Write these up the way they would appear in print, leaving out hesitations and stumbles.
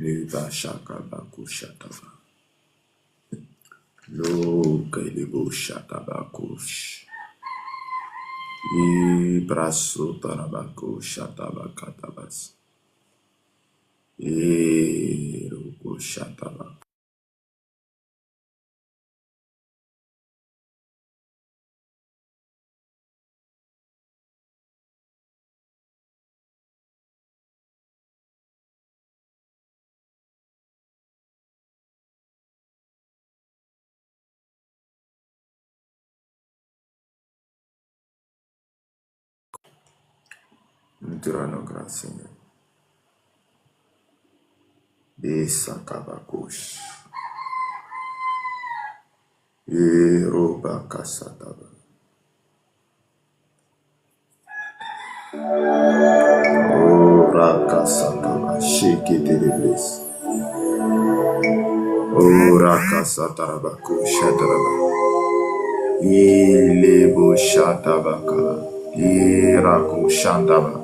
Leva shakabaku shataba. Lo kailebo shatabakush. Brasso tarabaku shatabacatabas. Rugo shataba. Nous te rendons grâce, Seigneur. Desakabakush. Robakasataba. Rakasataba. Shake it in the place. Rakasatarabaku shataraba. Ilebo shatabaka. Iraku shandaba.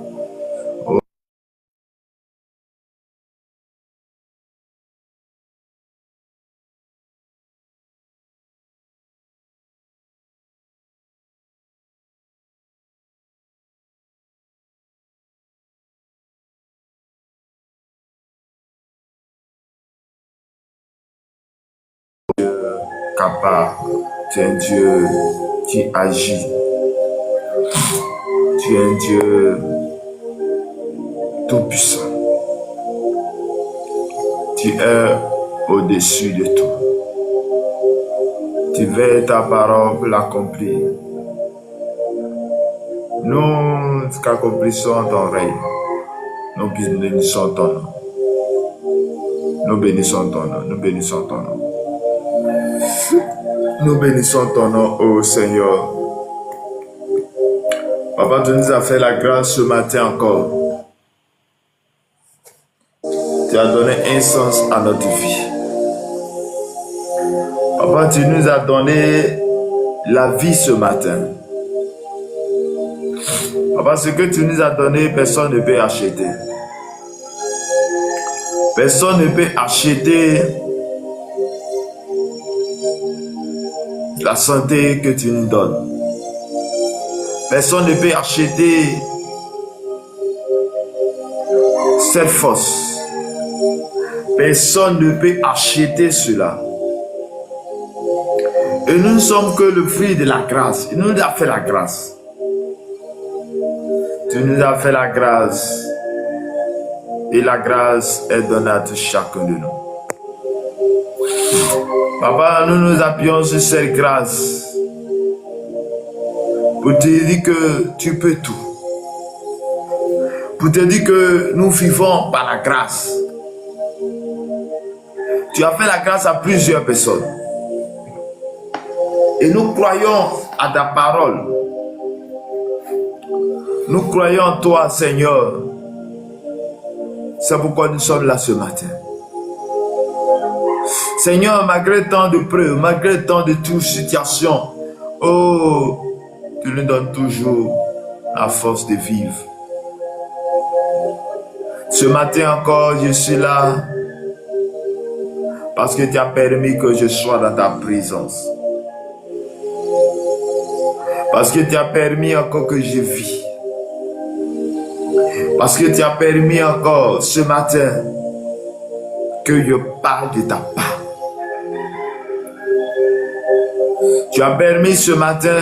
Capable, tu es un Dieu qui agit, tu es un Dieu tout-puissant, tu es au-dessus de tout, tu veilles ta parole pour l'accomplir. Nous accomplissons ton règne, nous bénissons ton nom, nous bénissons ton nom, nous bénissons ton nom. Nous bénissons ton nom, ô Seigneur. Papa, tu nous as fait la grâce ce matin encore. Tu as donné un sens à notre vie. Papa, tu nous as donné la vie ce matin. Papa, ce que tu nous as donné, personne ne peut acheter. Personne ne peut acheter la santé que tu nous donnes. Personne ne peut acheter cette force. Personne ne peut acheter cela. Et nous ne sommes que le fruit de la grâce. Il nous a fait la grâce. Tu nous as fait la grâce. Et la grâce est donnée à chacun de nous. Papa, nous nous appuyons sur cette grâce pour te dire que tu peux tout. Pour te dire que nous vivons par la grâce. Tu as fait la grâce à plusieurs personnes. Et nous croyons à ta parole. Nous croyons en toi, Seigneur. C'est pourquoi nous sommes là ce matin. Seigneur, malgré tant de preuves, malgré tant de toutes situations, oh, tu nous donnes toujours la force de vivre. Ce matin encore, je suis là parce que tu as permis que je sois dans ta présence. Parce que tu as permis encore que je vis. Parce que tu as permis encore ce matin que je parle de ta part. Tu as permis ce matin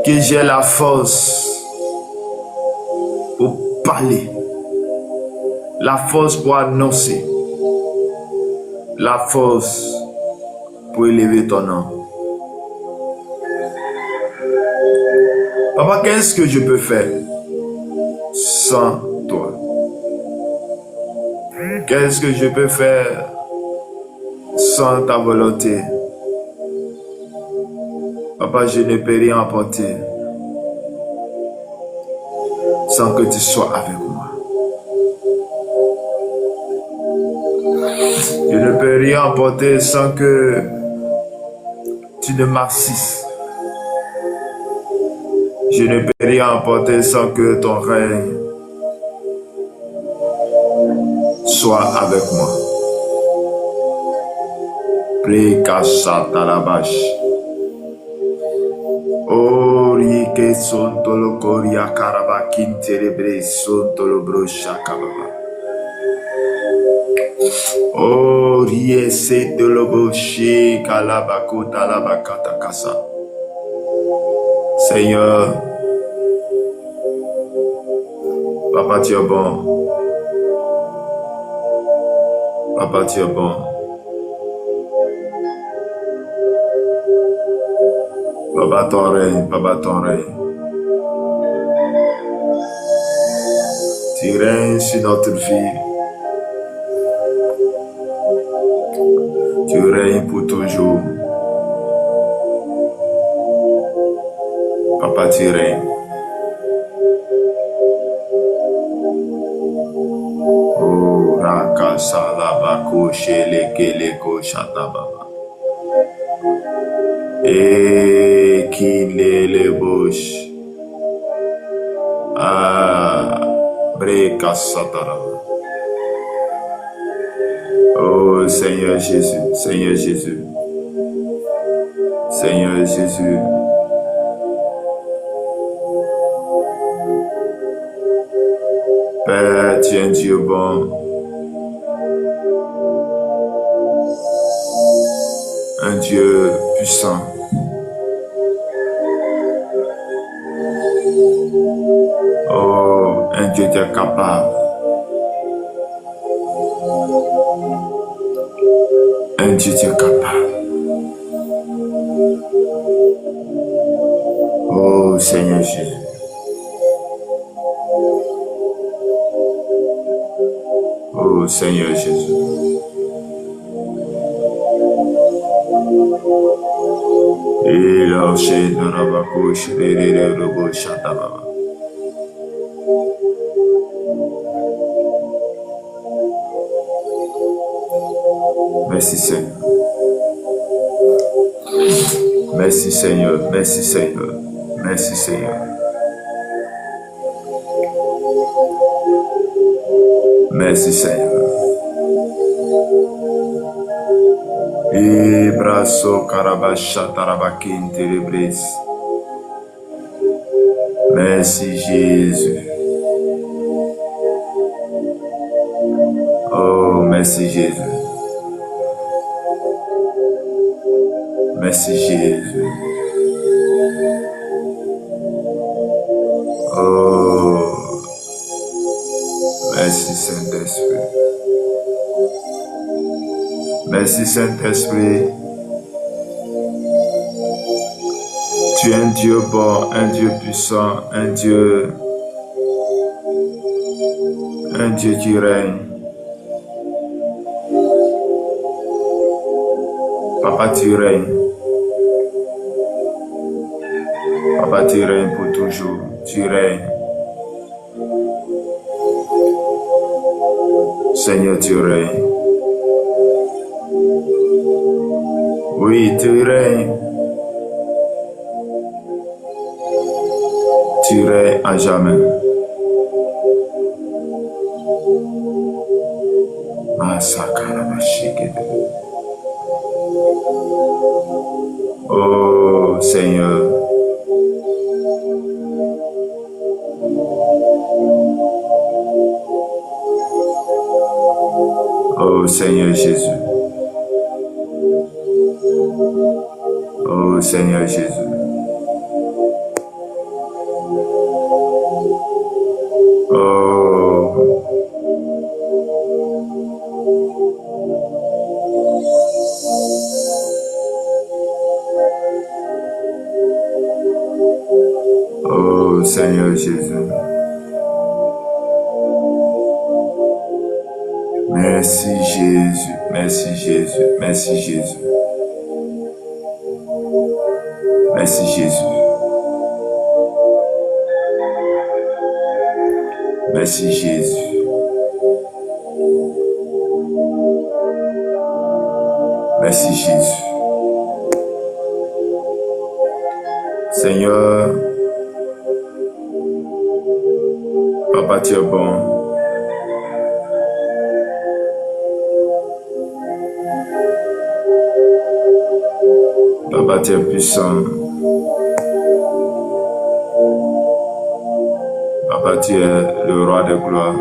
que j'ai la force pour parler, la force pour annoncer, la force pour élever ton nom. Papa, qu'est-ce que je peux faire sans toi? Qu'est-ce que je peux faire sans ta volonté? Papa, je ne peux rien apporter sans que tu sois avec moi. Je ne peux rien apporter sans que tu ne m'assistes. Je ne peux rien apporter sans que ton règne sois avec moi. Prekashatalabash. Orike sontolo koria karabakin terebre sontolo broshakababa. Orie setolobo shi kalabakota labakata kasa. Seigneur, Papa, tu es bon. Papa, tu es bon. Papa, ton règne. Papa, ton règne. Tu règnes sur notre vie. Tu règnes pour toujours. Papa, tu règnes. Oh, Raka Salabako Shelekeleko Shatababa. Et Kinele Bush. Ah, Breka Sataraba. Oh, Seigneur Jésus, Seigneur Jésus. Seigneur Jésus. Père, tu es un Dieu bon, un Dieu puissant. Oh, un Dieu qui est capable, un Dieu qui est capable. Oh, Seigneur Jésus. Oh, Seigneur Jésus. Et l'archer de Rabakouche, les robots Shatababa. Merci Seigneur. Merci Seigneur. Merci Seigneur. Merci Seigneur. Merci Seigneur. Et brasso Karabasha Tarabakin Terebris. Merci Jésus. Oh, merci Jésus. Merci Jésus. Oh, merci Saint-Esprit. Merci Saint-Esprit. Tu es un Dieu bon, un Dieu puissant, un Dieu qui règne. Papa, tu règnes. Papa, tu règnes pour toujours. Tu règnes. Seigneur, tu règnes. Oui, tu règnes. Tu règnes à jamais. Oh Seigneur. Oh Seigneur Jésus. Oh Seigneur Jésus. Oh Seigneur Jésus. Merci Jésus, merci Jésus, merci Jésus. Merci Jésus. Merci Jésus. Merci Jésus. Seigneur, Papa, tu es bon. Papa, tu es puissant. Papa, tu es le roi de gloire.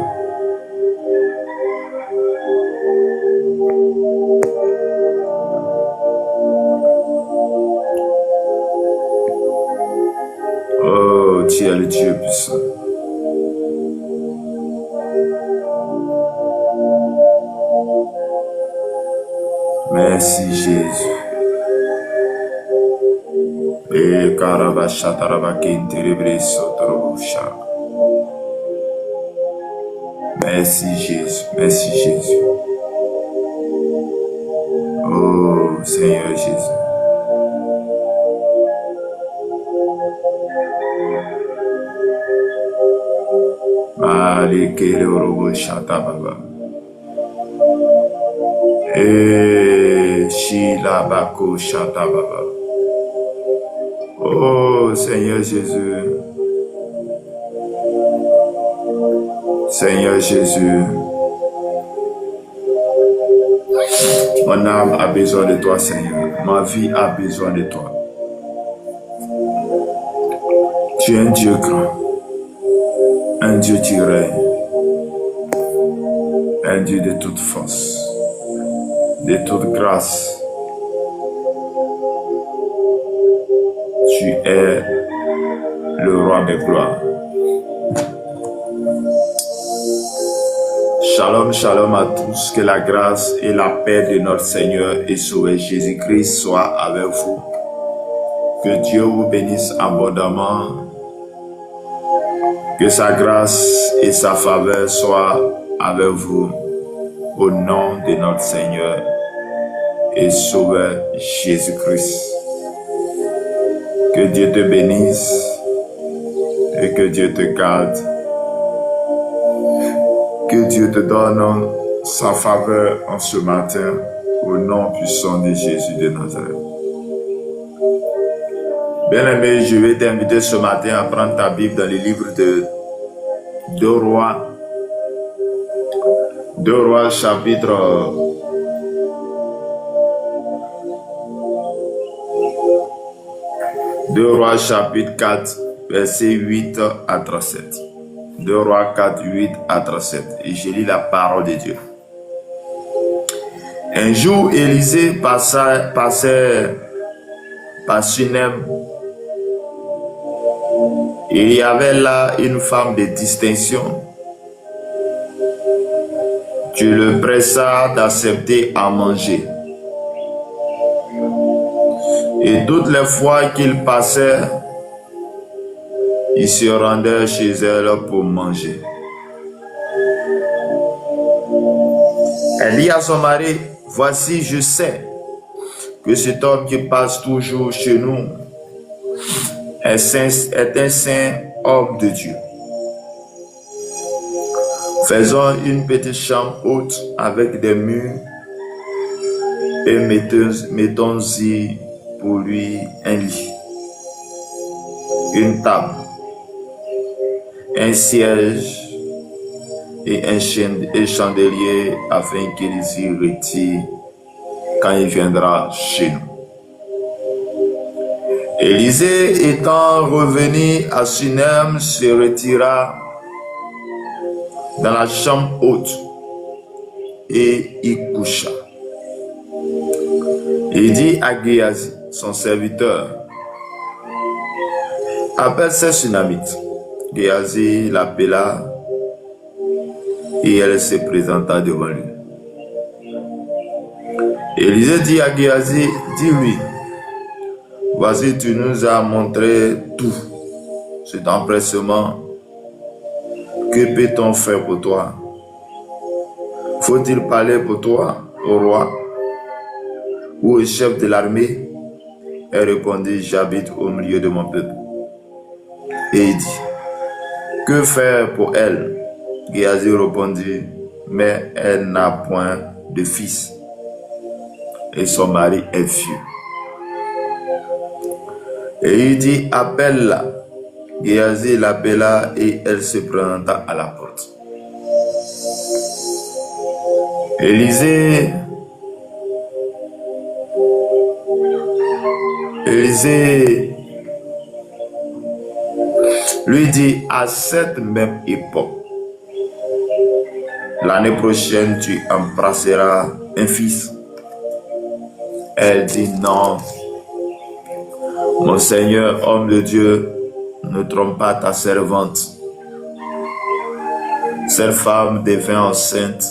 Oh, tu es le Dieu puissant. Merci Jésus. Et Karabasha Tarabakin Terebreso Torobusha. Merci Jésus. Merci Jésus. Oh Seigneur Jésus. Malekele Orobusha Tababa. Et Shilabako Shatababa. Oh Seigneur Jésus. Seigneur Jésus. Mon âme a besoin de toi, Seigneur. Ma vie a besoin de toi. Tu es un Dieu grand. Un Dieu qui règne. Un Dieu de toute force. De toute grâce. Tu es le roi de gloire. Shalom, shalom à tous. Que la grâce et la paix de notre Seigneur et Sauveur Jésus-Christ soient avec vous. Que Dieu vous bénisse abondamment. Que sa grâce et sa faveur soient avec vous. Au nom de notre Seigneur et Sauveur Jésus-Christ. Que Dieu te bénisse et que Dieu te garde. Que Dieu te donne sa faveur en ce matin au nom puissant de Jésus de Nazareth. Bien-aimé, je vais t'inviter ce matin à prendre ta Bible dans le livre de 2 Rois. 2 Rois chapitre 2 Rois chapitre 4 verset 8 à 37. 2 Rois 4, 8 à 37. Et je lis la parole de Dieu. Un jour, Élisée passait par Sunem. Il y avait là une femme de distinction. Tu le pressa d'accepter à manger. Et toutes les fois qu'il passait, il se rendait chez elle pour manger. Elle dit à son mari, voici, je sais que cet homme qui passe toujours chez nous est un saint homme de Dieu. Faisons une petite chambre haute avec des murs et mettons-y pour lui un lit, une table, un siège et un chandelier afin qu'il s'y retire quand il viendra chez nous. Élisée étant revenu à Sunem se retira dans la chambre haute et y coucha. Il dit à Géasi, son serviteur, appelle ces Sunamites. Géasi l'appela et elle se présenta devant lui. Élisée dit à Géasi, dis-lui, voici, tu nous as montré tout cet empressement. Que peut-on faire pour toi? Faut-il parler pour toi au roi ou au chef de l'armée? Elle répondit, j'habite au milieu de mon peuple. Et il dit, que faire pour elle? Géasi répondit, mais elle n'a point de fils et son mari est vieux. Et il dit, appelle-la. Géasi l'appela et elle se présenta à la porte. Élisée lui dit, à cette même époque, l'année prochaine, tu embrasseras un fils. Elle dit, non, mon Seigneur, homme de Dieu, ne trompe pas ta servante. Cette femme devint enceinte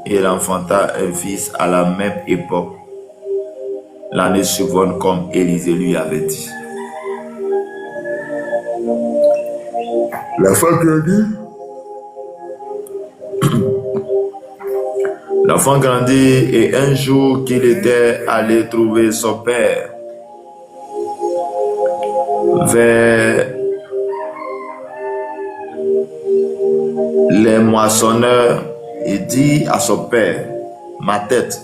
et elle enfanta un fils à la même époque, l'année suivante, comme Élisée lui avait dit. L'enfant grandit. L'enfant grandit et un jour qu'il était allé trouver son père vers les moissonneurs, il dit à son père, ma tête.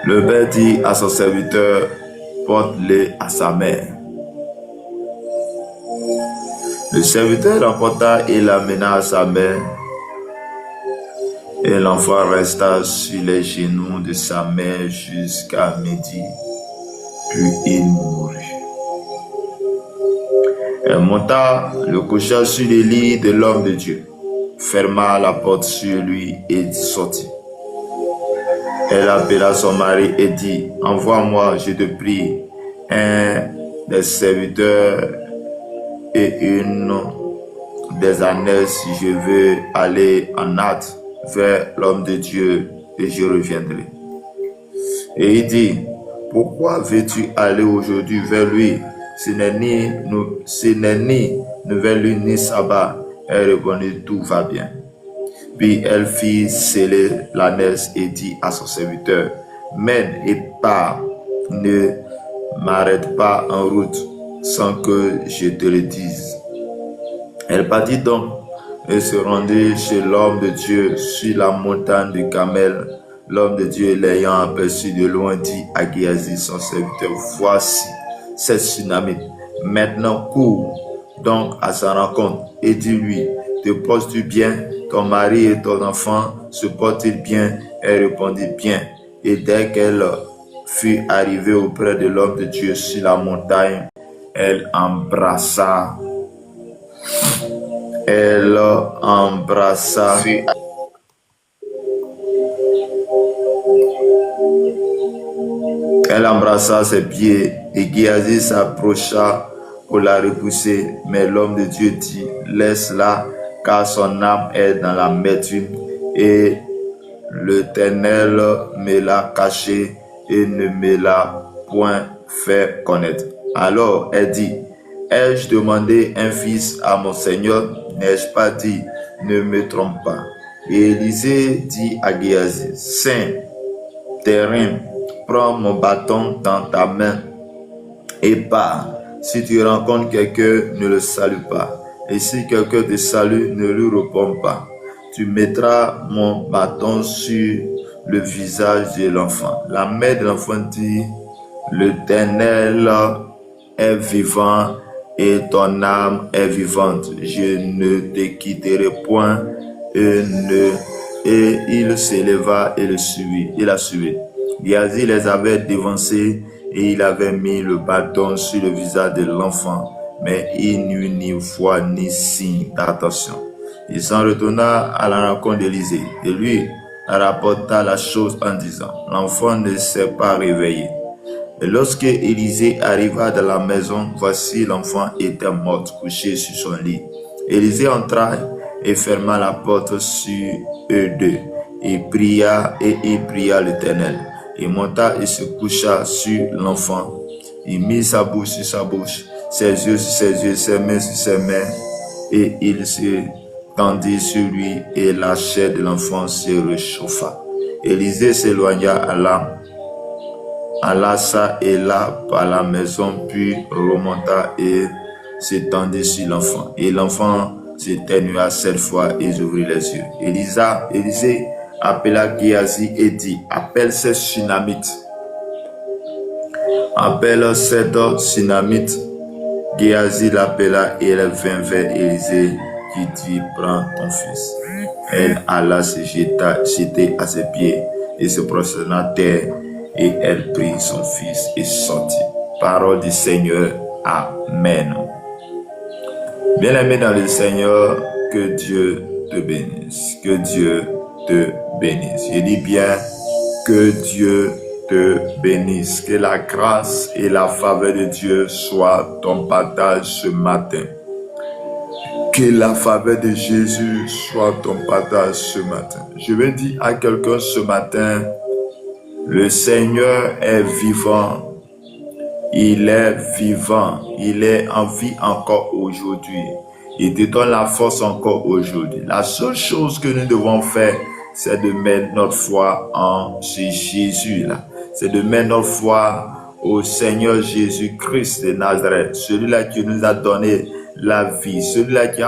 Le père dit à son serviteur, porte-le à sa mère. Le serviteur l'emporta et l'amena à sa mère. Et l'enfant resta sur les genoux de sa mère jusqu'à midi, puis il mourut. Elle monta, le coucha sur le lit de l'homme de Dieu, ferma la porte sur lui et sortit. Elle appela son mari et dit, envoie-moi, je te prie, un des serviteurs et une des ânes si je veux aller en hâte vers l'homme de Dieu et je reviendrai. Et il dit, pourquoi veux-tu aller aujourd'hui vers lui? Ce n'est ni nouvelle lune ni sabbat. Elle répondit, tout va bien. Puis elle fit sceller l'ânesse et dit à son serviteur, mène et pars, ne m'arrête pas en route sans que je te le dise. Elle partit donc et se rendit chez l'homme de Dieu sur la montagne du Carmel. L'homme de Dieu, l'ayant aperçu de loin, dit à Géasi, son serviteur, voici cette Sunamite. Maintenant cours donc à sa rencontre et dis-lui, te portes-tu bien? Ton mari et ton enfant se portent-ils bien? Elle répondit bien. Et dès qu'elle fut arrivée auprès de l'homme de Dieu sur la montagne, elle embrassa. Elle embrassa ses pieds et Géasi s'approcha pour la repousser. Mais l'homme de Dieu dit, laisse-la, car son âme est dans l'amertume et l'Éternel me l'a cachée et ne me l'a point fait connaître. Alors elle dit, ai-je demandé un fils à mon Seigneur? N'ai-je pas dit, ne me trompe pas? Et Élisée dit à Géasi, Saint, terrain, prends mon bâton dans ta main et pars. Si tu rencontres quelqu'un, ne le salue pas. Et si quelqu'un te salue, ne lui réponds pas. Tu mettras mon bâton sur le visage de l'enfant. La mère de l'enfant dit, l'Éternel est vivant et ton âme est vivante. Je ne te quitterai point. Et il s'éleva et le suivit. Il a suivi. Géasi les avait devancés et il avait mis le bâton sur le visage de l'enfant, mais il n'eut ni voix ni signe d'attention. Il s'en retourna à la rencontre d'Élisée et lui rapporta la chose en disant, l'enfant ne s'est pas réveillé. Et lorsque Élisée arriva dans la maison, voici l'enfant était mort, couché sur son lit. Élisée entra et ferma la porte sur eux deux. Il pria l'Éternel. Il monta et se coucha sur l'enfant. Il mit sa bouche sur sa bouche, ses yeux sur ses yeux, ses mains sur ses mains, et il se tendit sur lui, et la chair de l'enfant se réchauffa. Élisée s'éloigna, alla ça et là par la maison, puis remonta et s'étendit sur l'enfant. Et l'enfant s'éternua 7 fois et ouvrit les yeux. Élisée appela Géasi et dit, appelle cette Sunamite. Appelle cette Sunamite. Géasi l'appela et elle vint vers Élisée qui dit, prends ton fils. Elle alla se jeter à ses pieds et se prosterna à terre Et elle prit son fils et sortit. Parole du Seigneur. Amen. Bien-aimé dans le Seigneur, que Dieu te bénisse. Que Dieu te bénisse. Je dis bien, que Dieu te bénisse. Que la grâce et la faveur de Dieu soient ton partage ce matin. Que la faveur de Jésus soit ton partage ce matin. Je vais dire à quelqu'un ce matin, le Seigneur est vivant. Il est vivant. Il est en vie encore aujourd'hui. Il te donne la force encore aujourd'hui. La seule chose que nous devons faire, c'est de mettre notre foi en Jésus-là. C'est de mettre notre foi au Seigneur Jésus-Christ de Nazareth. Celui-là qui nous a donné la vie. Celui-là qui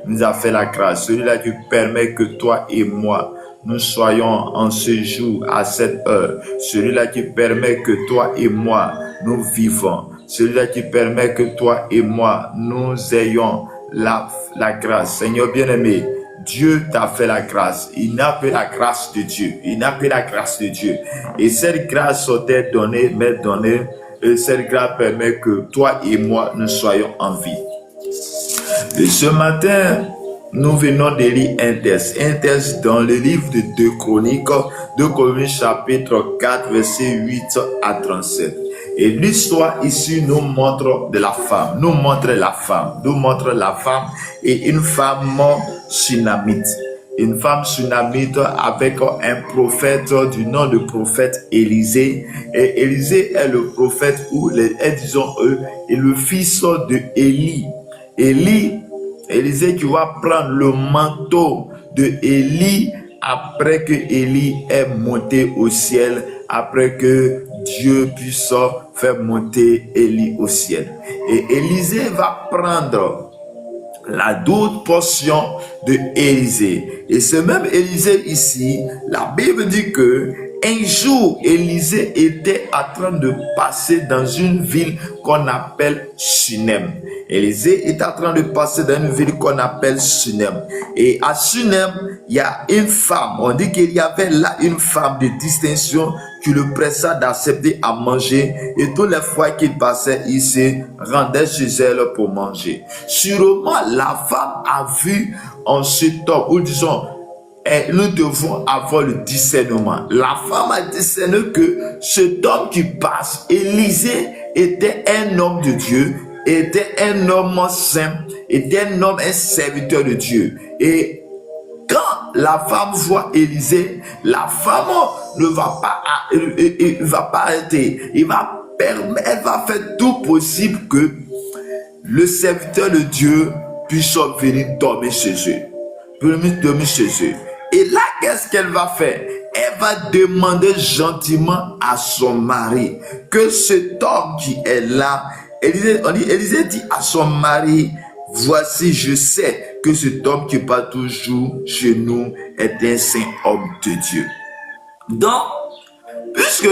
nous a fait la grâce. Celui-là qui permet que toi et moi, nous soyons en ce jour, à cette heure. Celui-là qui permet que toi et moi, nous vivons. Celui-là qui permet que toi et moi, nous ayons la grâce. Seigneur bien-aimé, Dieu t'a fait la grâce. Il n'a que la grâce de Dieu. Il n'a que la grâce de Dieu. Et cette grâce t'est donnée, m'est donnée. Et cette grâce permet que toi et moi, nous soyons en vie. Et ce matin, nous venons de lire un texte dans le livre de 2 Chroniques, 2 Chroniques chapitre 4, verset 8 à 37. Et l'histoire ici nous montre de la femme, nous montre la femme et une femme sunamite. Une femme sunamite avec un prophète du nom de prophète Élisée. Et Élisée est le prophète est le fils de Élie. Élisée qui va prendre le manteau de Élie après que Élie est monté au ciel, après que Dieu puisse faire monter Élie au ciel. Et Élisée va prendre la douce portion de Élisée. Et ce même Élisée ici, la Bible dit que un jour, Élisée était en train de passer dans une ville qu'on appelle Sunem. Élisée est en train de passer dans une ville qu'on appelle Sunem. Et à Sunem, il y a une femme. On dit qu'il y avait là une femme de distinction qui le pressa d'accepter à manger. Et toutes les fois qu'il passait, il se rendait chez elle pour manger. Sûrement, la femme a vu en cet homme, ou disons, et nous devons avoir le discernement. La femme a discerné que cet homme qui passe, Élisée, était un homme de Dieu, était un homme saint, était un serviteur de Dieu. Et quand la femme voit Élisée, la femme ne va pas, elle va faire tout possible que le serviteur de Dieu puisse venir dormir chez eux. Et là, qu'est-ce qu'elle va faire? Elle va demander gentiment à son mari que cet homme qui est là, Élisée dit à son mari, voici, je sais que cet homme qui part toujours chez nous est un saint homme de Dieu. Donc, puisque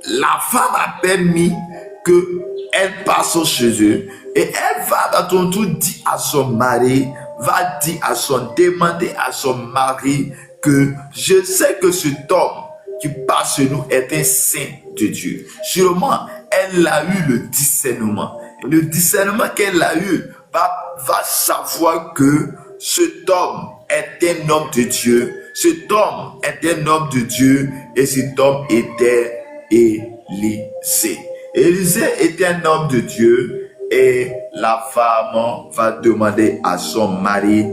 la femme a permis qu'elle passe chez eux, et elle va à ton tour dire à son mari, demander à son mari que je sais que cet homme qui passe chez nous est un saint de Dieu. Sûrement, elle a eu le discernement. Le discernement qu'elle a eu va savoir que cet homme est un homme de Dieu. Cet homme est un homme de Dieu et cet homme était Élisée. Élisée était un homme de Dieu. Et la femme va demander à son mari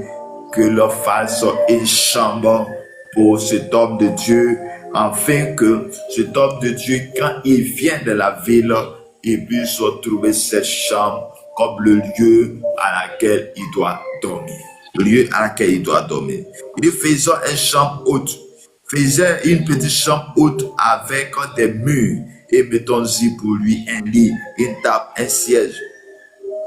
que leur fasse une chambre pour cet homme de Dieu, afin que cet homme de Dieu, quand il vient de la ville, il puisse trouver cette chambre comme le lieu à laquelle il doit dormir. Le lieu à laquelle il doit dormir. Il faisait une chambre haute. Faisait une petite chambre haute avec des murs et mettons-y pour lui un lit, une table, un siège,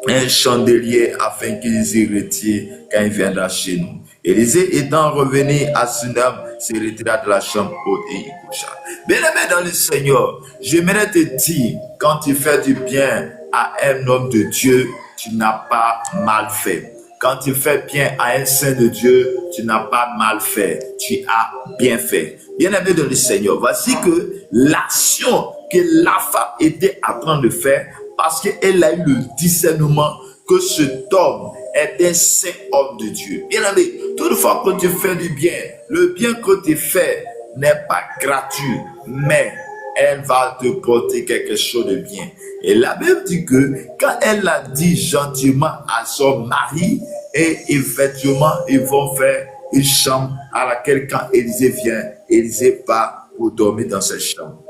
un chandelier afin qu'il y retire quand il viendra chez nous. Élisée étant revenu à Sunem, se retira de la chambre haute et y coucha. Bien-aimé dans le Seigneur, j'aimerais te dire, quand tu fais du bien à un homme de Dieu, tu n'as pas mal fait. Quand tu fais bien à un saint de Dieu, tu n'as pas mal fait, tu as bien fait. Bien-aimé de le Seigneur, voici que l'action que la femme était en train de faire, parce qu'elle a eu le discernement que cet homme est un saint homme de Dieu. Bien-aimé, toutefois que tu fais du bien, le bien que tu fais n'est pas gratuit, mais elle va te porter quelque chose de bien. Et la Bible dit que quand elle l'a dit gentiment à son mari, et effectivement, ils vont faire une chambre à laquelle quand Élisée vient, Élisée part pour dormir dans cette chambre.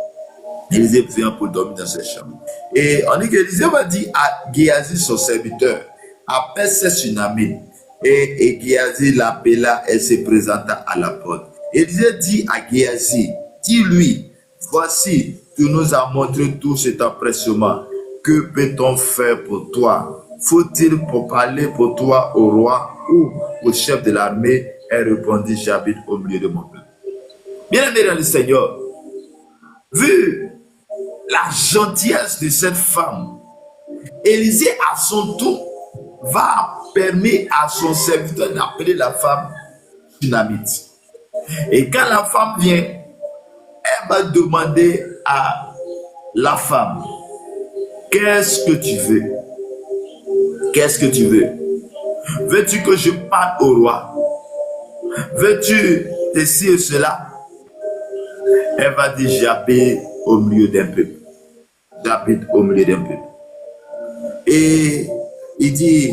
Élisée vient pour dormir dans cette chambre. Et on dit qu'Élisée va dire à Géasi, son serviteur, appelle cette tsunami. Et Géasi l'appela et se présenta à la porte. Élisée dit à Géasi, dis-lui, voici, tu nous as montré tout cet empressement. Que peut-on faire pour toi? Faut-il pour parler pour toi au roi ou au chef de l'armée? Elle répondit, j'habite au milieu de mon peuple. Bien-aimé dans le Seigneur, vu la gentillesse de cette femme, Élisée à son tour va permettre à son serviteur d'appeler la femme Tsunamite. Et quand la femme vient, elle va demander à la femme, qu'est-ce que tu veux? Qu'est-ce que tu veux? Veux-tu que je parle au roi? Veux-tu ceci et cela? Elle va dire, j'habite au milieu d'un peuple. J'habite au milieu d'un peuple. Et il dit,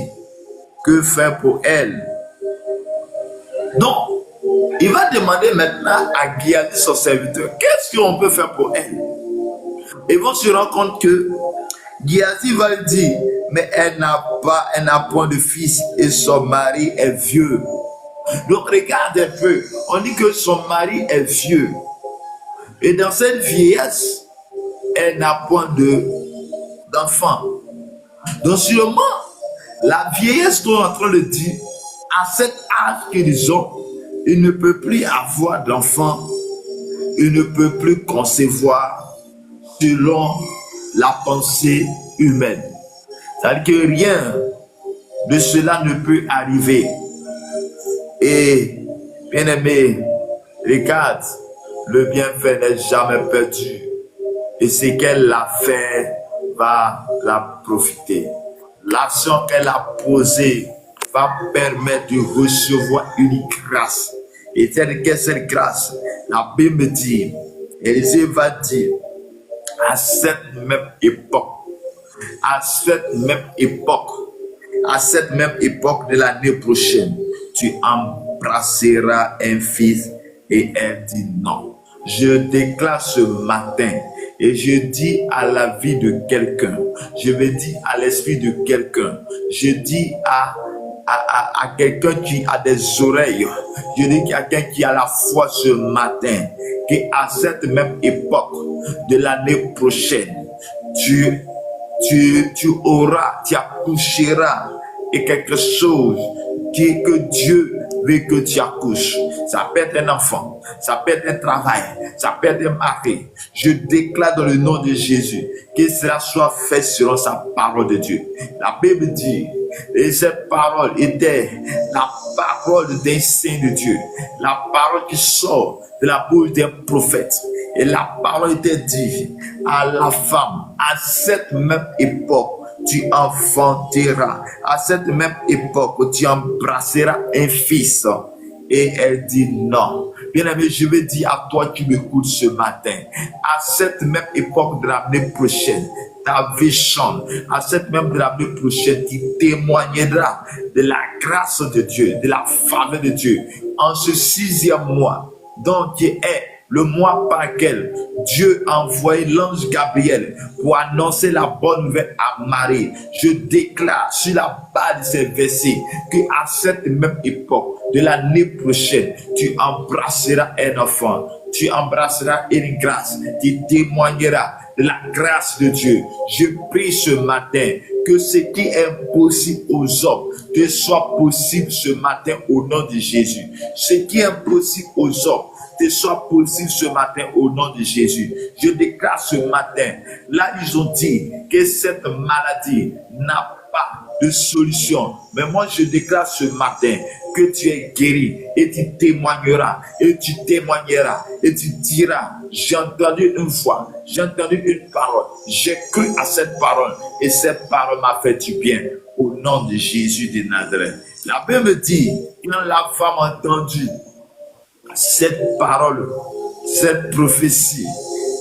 que faire pour elle? Donc, il va demander maintenant à Géasi, son serviteur, qu'est-ce qu'on peut faire pour elle? Ils vont se rendre compte que Géasi va dire, mais elle n'a point de fils et son mari est vieux. Donc regarde un peu, on dit que son mari est vieux. Et dans cette vieillesse, elle n'a point d'enfant. Donc sûrement, la vieillesse qu'on est en train de dire, à cet âge qu'ils ont, il ne peut plus avoir d'enfant, il ne peut plus concevoir selon la pensée humaine. C'est-à-dire que rien de cela ne peut arriver. Et bien aimé, regarde, le bienfait n'est jamais perdu. Et ce qu'elle a fait va la profiter. L'action qu'elle a posée va permettre de recevoir une grâce. Et telle que cette grâce, la Bible dit, Élisée va dire, à cette même époque, à cette même époque de l'année prochaine, tu embrasseras un fils. Et elle dit non. Je déclare ce matin et je dis à la vie de quelqu'un, je vais dire à l'esprit de quelqu'un, je dis à quelqu'un qui a des oreilles, je dis à quelqu'un qui a la foi ce matin, qu'à cette même époque de l'année prochaine, tu accoucheras et quelque chose que Dieu veut que tu accouches. Ça peut être un enfant, ça peut être un travail, ça peut être un mari. Je déclare dans le nom de Jésus que cela soit fait selon sa parole de Dieu. La Bible dit, et cette parole était la parole d'un saint de Dieu, la parole qui sort de la bouche d'un prophète. Et la parole était dit à la femme, à cette même époque, tu enfanteras. À cette même époque, tu embrasseras un fils. Et elle dit non. Bien-aimé, je vais dire à toi qui m'écoutes ce matin, à cette même époque de l'année prochaine, ta vie change. À cette même de l'année prochaine, tu témoigneras de la grâce de Dieu, de la faveur de Dieu. En ce 6e mois, donc qui est le mois par lequel Dieu a envoyé l'ange Gabriel pour annoncer la bonne nouvelle à Marie. Je déclare sur la base de ces versets qu'à cette même époque de l'année prochaine, tu embrasseras un enfant, tu embrasseras une grâce, tu témoigneras de la grâce de Dieu. Je prie ce matin que ce qui est impossible aux hommes te soit possible ce matin au nom de Jésus. Ce qui est impossible aux hommes te soit possible ce matin au nom de Jésus. Je déclare ce matin, là ils ont dit que cette maladie n'a pas de solution. Mais moi, je déclare ce matin que tu es guéri et tu témoigneras, et tu témoigneras, et tu diras, j'ai entendu une voix, j'ai entendu une parole, j'ai cru à cette parole, et cette parole m'a fait du bien, au nom de Jésus de Nazareth. La Bible dit, quand la femme a entendu cette parole, cette prophétie,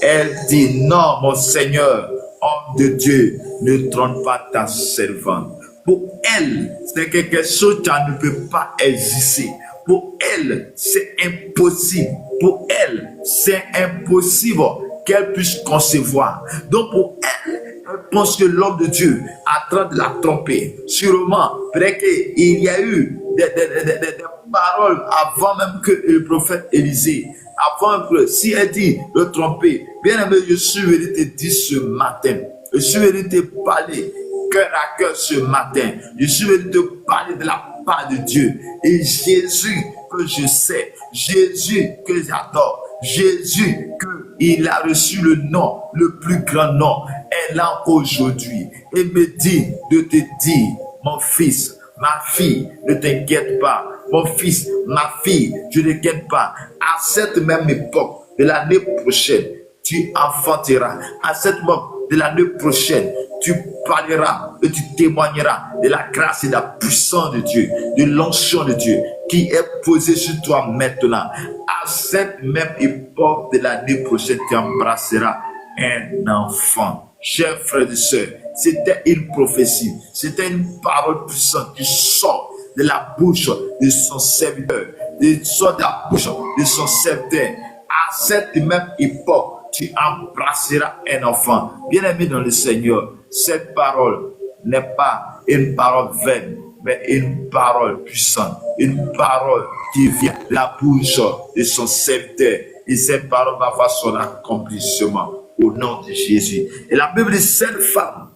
elle dit, non, mon Seigneur, homme de Dieu, ne trompe pas ta servante. Pour elle, c'est quelque chose qui ne peut pas exister. Pour elle, c'est impossible. Pour elle, c'est impossible qu'elle puisse concevoir. Donc pour elle, elle pense que l'homme de Dieu est en train de la tromper. Sûrement, peut-être qu'il y a eu des paroles avant même que le prophète Élisée, avant que, si elle dit de tromper, bien aimé, je suis venu te dire ce matin, je suis venu te parler cœur à cœur ce matin, je suis venu te parler de la part de Dieu. Et Jésus que je sais, Jésus que j'adore, Jésus qu'il a reçu le nom, le plus grand nom, est là aujourd'hui et me dit de te dire, mon fils, ma fille, ne t'inquiète pas. Mon fils, ma fille, tu ne t'inquiète pas. À cette même époque de l'année prochaine, tu enfanteras. À cette époque de l'année prochaine, tu parleras et tu témoigneras de la grâce et de la puissance de Dieu, de l'onction de Dieu qui est posée sur toi maintenant. À cette même époque de l'année prochaine, tu embrasseras un enfant. Chers frères et sœurs, c'était une prophétie, c'était une parole puissante qui sort de la bouche de son serviteur, sort de la bouche de son serviteur. À cette même époque, tu embrasseras un enfant. Bien-aimé dans le Seigneur, cette parole n'est pas une parole vaine, mais une parole puissante, une parole qui vient de la bouche de son serviteur. Et cette parole va voir son accomplissement au nom de Jésus. Et la Bible dit, cette femme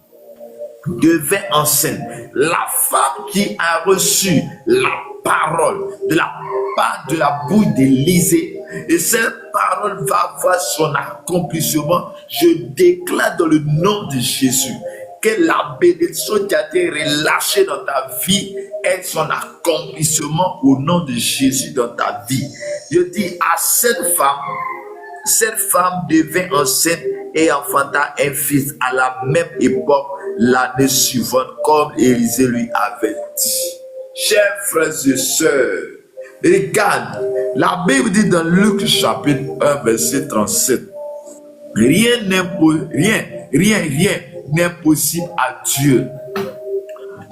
devint enceinte. La femme qui a reçu la parole de la part de la bouche d'Élisée, et cette parole va voir son accomplissement. Je déclare dans le nom de Jésus que la bénédiction qui a été relâchée dans ta vie ait son accomplissement au nom de Jésus dans ta vie. Je dis à cette femme devint enceinte et enfanta un fils à la même époque l'année suivante, comme Élisée lui avait dit. Chers frères et sœurs, regarde, la Bible dit dans Luc chapitre 1, verset 37, rien n'est possible à Dieu.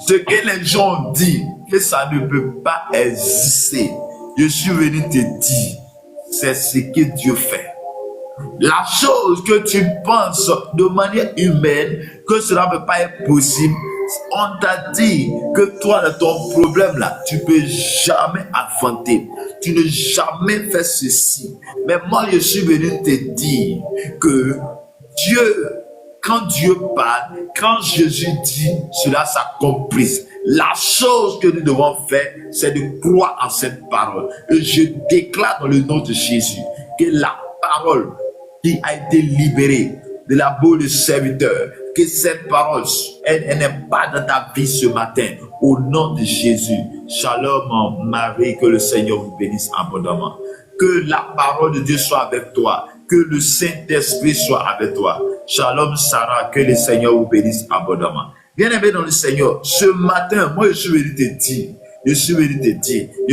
Ce que les gens disent que ça ne peut pas exister, je suis venu te dire, c'est ce que Dieu fait. La chose que tu penses de manière humaine que cela ne peut pas être possible, on t'a dit que toi, ton problème là, tu ne peux jamais affronter. Tu ne jamais faire ceci. Mais moi, je suis venu te dire que Dieu, quand Dieu parle, quand Jésus dit, cela s'accomplisse. La chose que nous devons faire, c'est de croire en cette parole. Et je déclare dans le nom de Jésus que la parole qui a été libérée de la bouche du serviteur, que cette parole, elle n'est pas dans ta vie ce matin. Au nom de Jésus, shalom Marie, que le Seigneur vous bénisse abondamment. Que la parole de Dieu soit avec toi. Que le Saint-Esprit soit avec toi. Shalom Sarah, que le Seigneur vous bénisse abondamment. Bien-aimé dans le Seigneur, ce matin, moi je suis venu te dire, je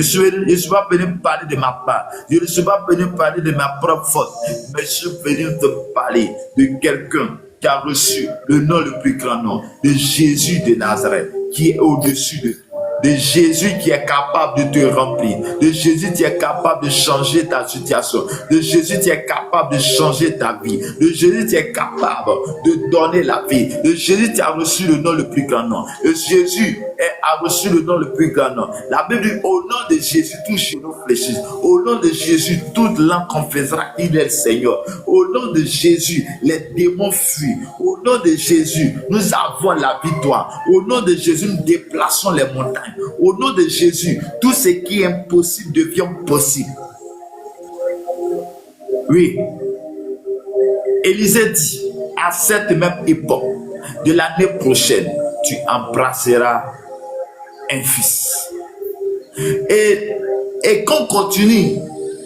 suis pas venu parler de ma part, je ne suis pas venu parler de ma propre faute, mais je suis venu te parler de quelqu'un qui a reçu le nom le plus grand nom, de Jésus de Nazareth, qui est au-dessus de tout. De Jésus qui est capable de te remplir, de Jésus qui est capable de changer ta situation, de Jésus qui est capable de changer ta vie, de Jésus qui est capable de donner la vie, de Jésus qui a reçu le nom le plus grand nom, de Jésus a reçu le nom le plus grand nom. La Bible dit, au nom de Jésus, tout genou fléchisse, au nom de Jésus, toute langue confessera qu'il est le Seigneur, au nom de Jésus, les démons fuient, au nom de Jésus, nous avons la victoire, au nom de Jésus, nous déplaçons les montagnes. Au nom de Jésus, tout ce qui est impossible devient possible. Oui. Élisée dit, à cette même époque de l'année prochaine, tu embrasseras un fils. Et qu'on continue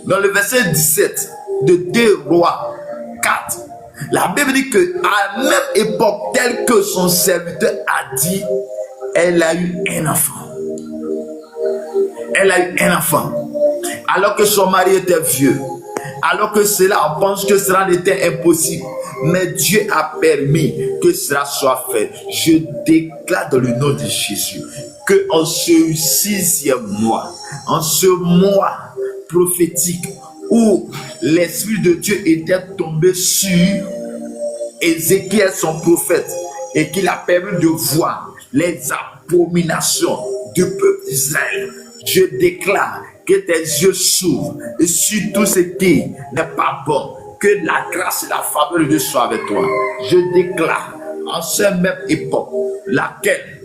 dans le verset 17 de 2 Rois 4. La Bible dit que à la même époque, tel que son serviteur a dit, elle a eu un enfant. Elle a eu un enfant. Alors que son mari était vieux. Alors que cela, on pense que cela n'était impossible. Mais Dieu a permis que cela soit fait. Je déclare dans le nom de Jésus que en ce 6e mois, en ce mois prophétique où l'Esprit de Dieu était tombé sur Ézéchiel, son prophète, et qu'il a permis de voir les abominations du peuple d'Israël, je déclare que tes yeux s'ouvrent et sur tout ce qui n'est pas bon, que la grâce et la faveur de Dieu soient avec toi. Je déclare en cette même époque, laquelle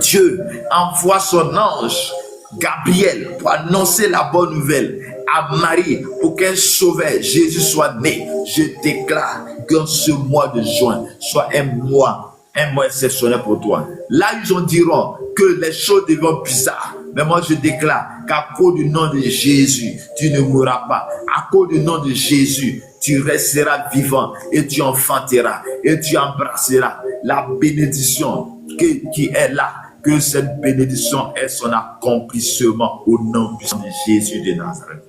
Dieu envoie son ange Gabriel pour annoncer la bonne nouvelle à Marie pour qu'un sauveur Jésus soit né. Je déclare que ce mois de juin soit un mois exceptionnel pour toi. Là, ils en diront que les choses deviennent bizarres. Mais moi, je déclare qu'à cause du nom de Jésus, tu ne mourras pas. À cause du nom de Jésus, tu resteras vivant et tu enfanteras et tu embrasseras la bénédiction qui est là. Que cette bénédiction ait son accomplissement au nom puissant de Jésus de Nazareth.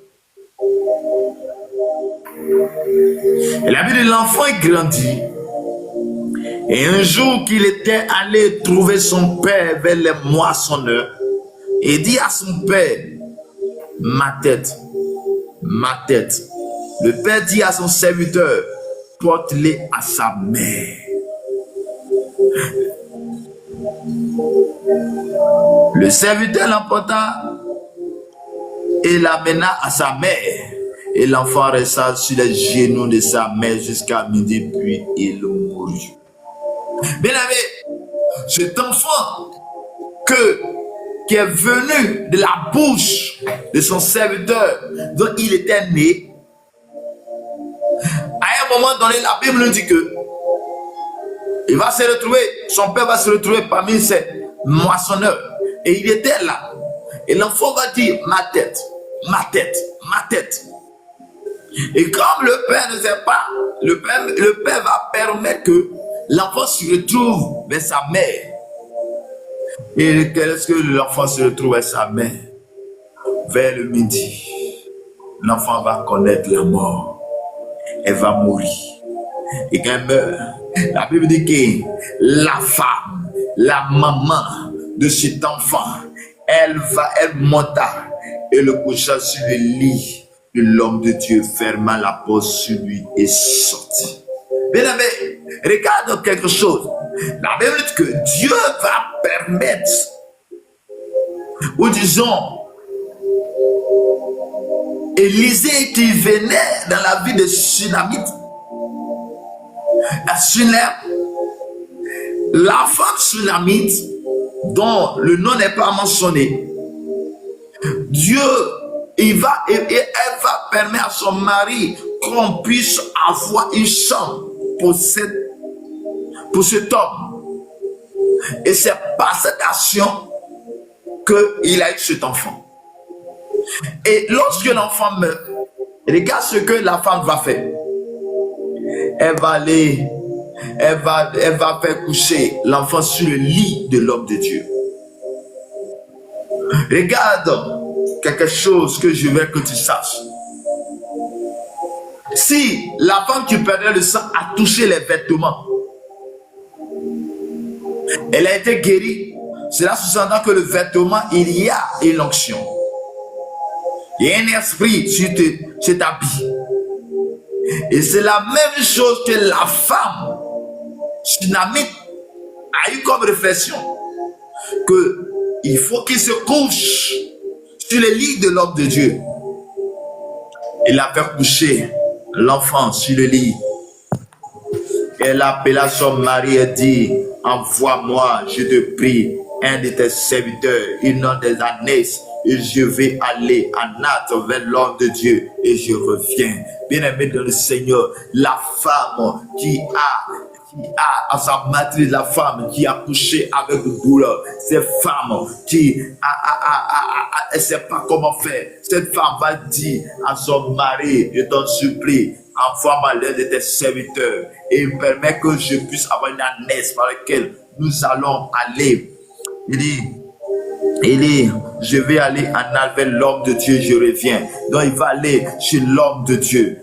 Et la vie de l'enfant est grandi. Et un jour qu'il était allé trouver son père vers les moissonneurs, il dit à son père, ma tête, ma tête. Le père dit à son serviteur, porte-les à sa mère. Le serviteur l'emporta et l'amena à sa mère. Et l'enfant resta sur les genoux de sa mère jusqu'à midi, puis il mourut. Bien aimé, cet enfant qui est venu de la bouche de son serviteur dont il était né, à un moment donné, la Bible nous dit que il va se retrouver, son père va se retrouver parmi ses moissonneurs. Et il était là. Et l'enfant va dire, ma tête, ma tête, ma tête. Et comme le père ne sait pas, le père va permettre que l'enfant se retrouve vers sa mère. Et est-ce que l'enfant se retrouve vers sa mère? Vers le midi, l'enfant va connaître la mort. Elle va mourir. Et quand elle meurt, la Bible dit que la femme, la maman de cet enfant, elle monta et le coucha sur le lit de l'homme de Dieu, ferma la porte sur lui et sortit. Bien aimé, regarde quelque chose. La Bible dit que Dieu va permettre, ou disons, Élisée qui venait dans la vie de Sunamite, à Sunem, la femme Sunamite, dont le nom n'est pas mentionné, Dieu, elle va permettre à son mari qu'on puisse avoir une chambre pour cet homme. Et c'est par cette action qu'il a eu cet enfant. Et lorsque l'enfant meurt, regarde ce que la femme va faire. Elle va faire coucher l'enfant sur le lit de l'homme de Dieu. Regarde quelque chose que je veux que tu saches. Si la femme qui perdait le sang a touché les vêtements, elle a été guérie, cela sous-entend que le vêtement, il y a une onction. Il y a un esprit sur cet habit. Et c'est la même chose que la femme Sunamite a eu comme réflexion, que il faut qu'il se couche sur le lit de l'homme de Dieu. Il a fait coucher l'enfant sur le lit. Elle appela son mari et dit, envoie-moi, je te prie, un de tes serviteurs, il nom des années, et je vais aller à Nath vers l'homme de Dieu et je reviens. Bien-aimé dans le Seigneur, la femme qui qui a à sa matrice, la femme qui a couché avec douleur, cette femme qui elle ne sait pas comment faire, cette femme va dire à son mari, je t'en supplie, envoie-moi l'aide de tes serviteurs et permets que je puisse avoir une ânesse par laquelle nous allons aller. Il dit, je vais aller en avec l'homme de Dieu, je reviens. Donc il va aller chez l'homme de Dieu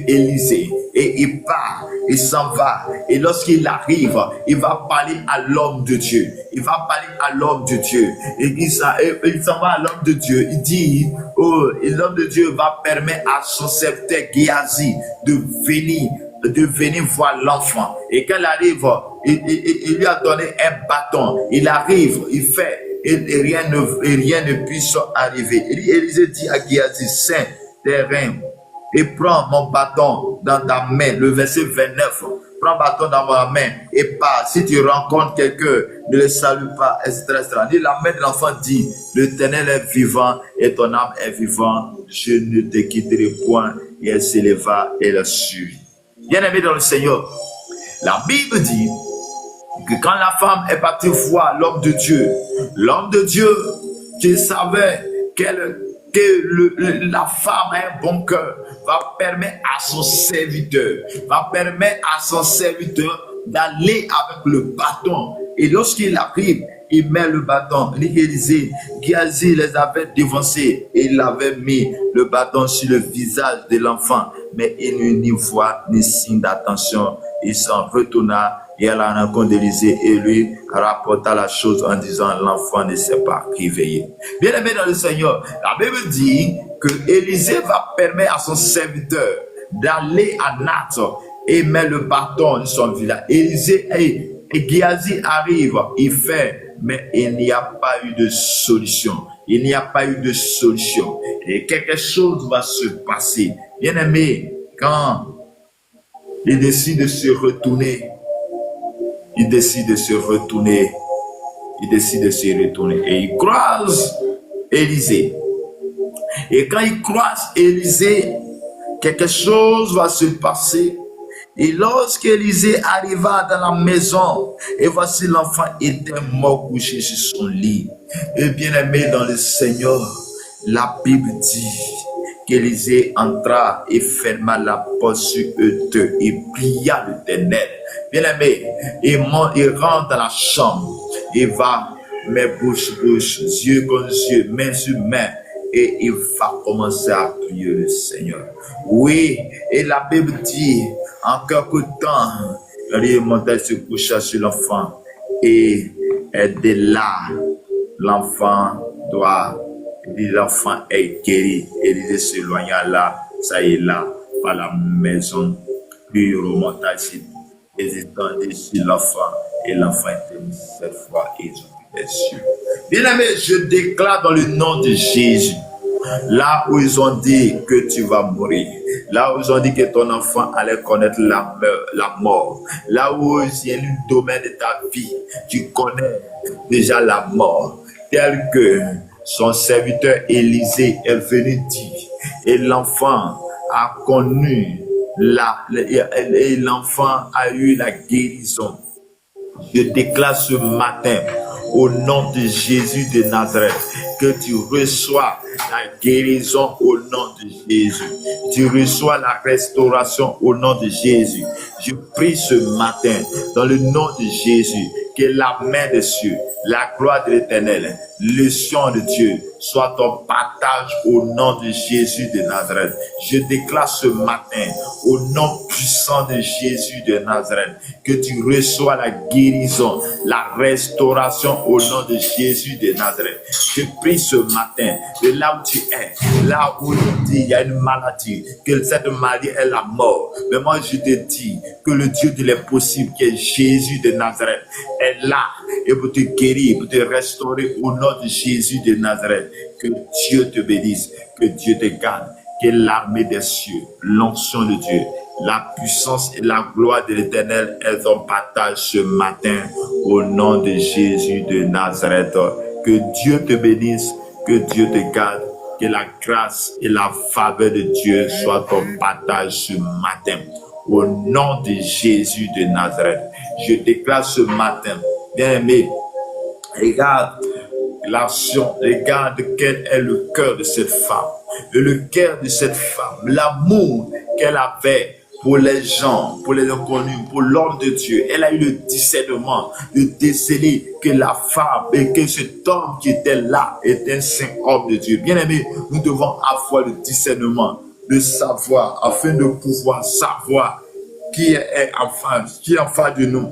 Élisée. Et il part, il s'en va. Et lorsqu'il arrive, il va parler à l'homme de Dieu. Il va parler à l'homme de Dieu. Et il s'en va à l'homme de Dieu. Il dit, oh, et l'homme de Dieu va permettre à son serviteur Géasi de venir voir l'enfant. Et quand il arrive, il lui a donné un bâton. Il arrive, il fait. Et rien ne puisse arriver. Élisée dit à Géasi, Saint des reins, et prends mon bâton dans ta main. Le verset 29. Prends le bâton dans ma main et pars. Si tu rencontres quelqu'un, ne le salue pas, etc. Dit, la main de l'enfant dit, l'Éternel est vivant et ton âme est vivante. Je ne te quitterai point. Et elle s'éleva et la suivit. Bien-aimé dans le Seigneur, la Bible dit que quand la femme est partie voir l'homme de Dieu qui savait que la femme a un bon cœur, va permettre à son serviteur d'aller avec le bâton. Et lorsqu'il arrive, il met le bâton. Élisée, Géasi les avait devancés et il avait mis le bâton sur le visage de l'enfant. Mais il n'eut ni voix ni signe d'attention. Il s'en retourna et à la rencontre d'Élisée et lui rapporta la chose en disant, l'enfant ne s'est pas réveillé. Bien aimé dans le Seigneur, la Bible dit que Élisée va permettre à son serviteur d'aller à Nath et met le bâton de son village. Élisée et Géasi arrive, il fait, mais il n'y a pas eu de solution. Et quelque chose va se passer. Bien aimé, quand il décide de se retourner, et il croise Élisée. Et quand il croise Élisée, quelque chose va se passer. Et lorsqu'Élisée arriva dans la maison, et voici l'enfant était mort couché sur son lit. Et bien aimé dans le Seigneur, la Bible dit qu'Élisée entra et ferma la porte sur eux deux et pria l'Éternel. Bien aimé, il rentre dans la chambre, il va, mais bouche, yeux contre yeux, main sur main, et il va commencer à prier le Seigneur. Oui, et la Bible dit, en quelque temps, il montait se coucher sur l'enfant, et de là, l'enfant est guéri, et il s'éloigna là, ça y est là, par la maison, puis il remonta ici. Ils étendaient sur l'enfant et l'enfant était mis cette fois et ils ont vu les cieux. Bien aimé, je déclare dans le nom de Jésus, là où ils ont dit que tu vas mourir, là où ils ont dit que ton enfant allait connaître la mort, là où il y a un domaine de ta vie, tu connais déjà la mort, tel que son serviteur Élisée est venu dire, et l'enfant a connu et l'enfant a eu la guérison. Je déclare ce matin au nom de Jésus de Nazareth que tu reçois la guérison au nom de Jésus. Tu reçois la restauration au nom de Jésus. Je prie ce matin dans le nom de Jésus que la main des cieux, la gloire de l'Éternel, le sang de Dieu soit ton partage au nom de Jésus de Nazareth. Je déclare ce matin au nom puissant de Jésus de Nazareth que tu reçois la guérison, la restauration au nom de Jésus de Nazareth. Je prie ce matin de là où tu es, là où il dit il y a une maladie, que cette maladie est la mort. Mais moi je te dis que le Dieu de l'impossible qui est Jésus de Nazareth est là et pour te guérir, pour te restaurer au nom de Jésus de Nazareth. Que Dieu te bénisse, que Dieu te garde, que l'armée des cieux, l'onction de Dieu, la puissance et la gloire de l'Éternel est ton partage ce matin au nom de Jésus de Nazareth. Que Dieu te bénisse, que Dieu te garde, que la grâce et la faveur de Dieu soient ton partage ce matin au nom de Jésus de Nazareth. Je déclare ce matin, bien-aimé, regarde l'action, regarde quel est le cœur de cette femme. Et le cœur de cette femme, l'amour qu'elle avait pour les gens, pour les inconnus, pour l'homme de Dieu. Elle a eu le discernement de déceler que la femme et que cet homme qui était là était un saint homme de Dieu. Bien aimé, nous devons avoir le discernement de savoir, afin de pouvoir savoir qui est en face de nous.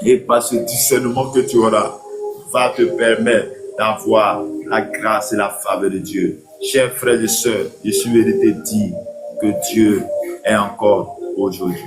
Et par ce discernement que tu auras, va te permettre d'avoir la grâce et la faveur de Dieu. Chers frères et sœurs, je suis venu te dire que Dieu est encore aujourd'hui.